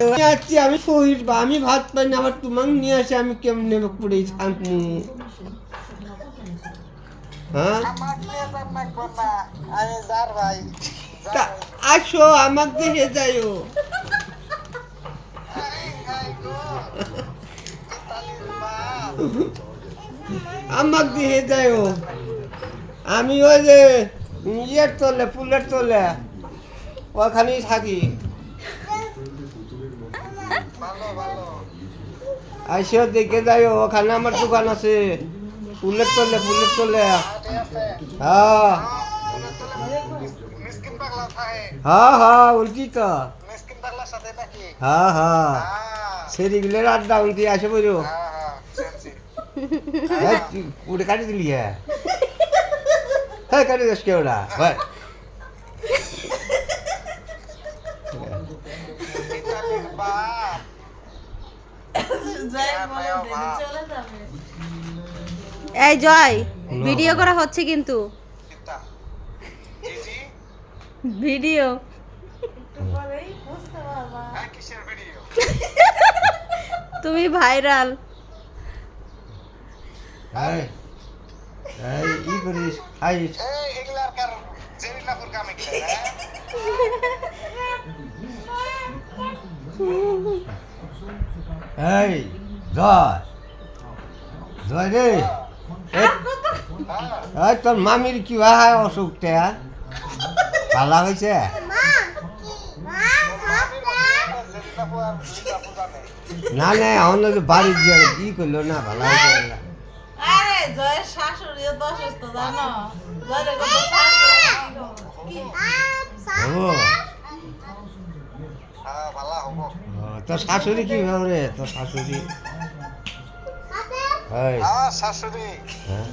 আছি আমি শহীদ বা আমি ভাত পাই না আবার তোমাকে নিয়ে আসে আমি কেমনে করে থাকবো হ্যাঁ আসো আমাকে দেখে যাইও আমাকে দেখে যাইও আমি ওই যে ইয়ের তলে ফুলের তলে ওখানেই থাকি আইসো দেখে যাইও ওখানে আমার দোকান আছে ফুলের তলে হ্যাঁ হ্যাঁ উঠি তো হ্যাঁ সেরিগুলোর আড্ডা উঠি আসে বলো উঠে কাটি দিলি হ্যাঁ কাটি দিস কেউ না ভাই এই জয় ভিডিও করা হচ্ছে কিন্তু ভিডিও তুমি ভাইরাল ই করিস খাইস এই জয় জয় রে এই তোর মামির কি হয় অসুখটা ভালো হয়েছে না না আমাদের তো বাড়ির যে কি করলো না ভালো হয়েছে আরে জয়ের শাশুড়িও তো অসুস্থ জানো জয়ের কত তোর শাশুড়ি কি রে তোর শাশুড়ি শাশুড়ি হ্যাঁ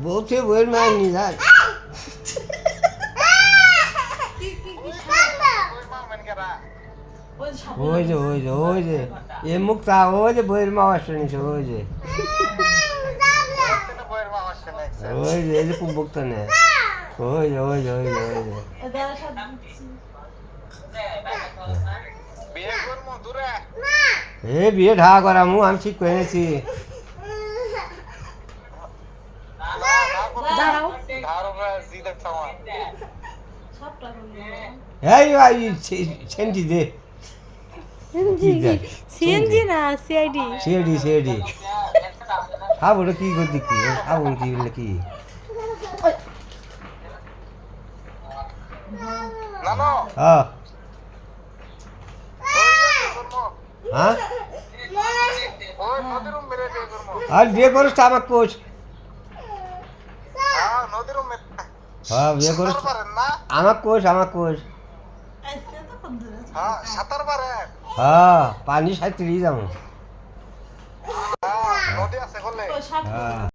বলছে বইয়ের মায়ের নি যাক ওই যে এ মুক্তা ওই যে বইয়ের মা আসছে নিছে ওই যে এই যে মুক্তা নে ওই যে এ বিয়ে ঢা করামু আমি ঠিক করে নিয়েছি এই সেন্টি দে সিএনজি না সিআইডি সিআইডি খাবো কি করতে কি খাবো কি বলে কি হ্যাঁ হ্যাঁ আর বিয়ে করিস তো আমার কোচ হ্যাঁ বিয়ে করিস আমার কোচ হ্যাঁ পানি সাঁতরি যাবো হ্যাঁ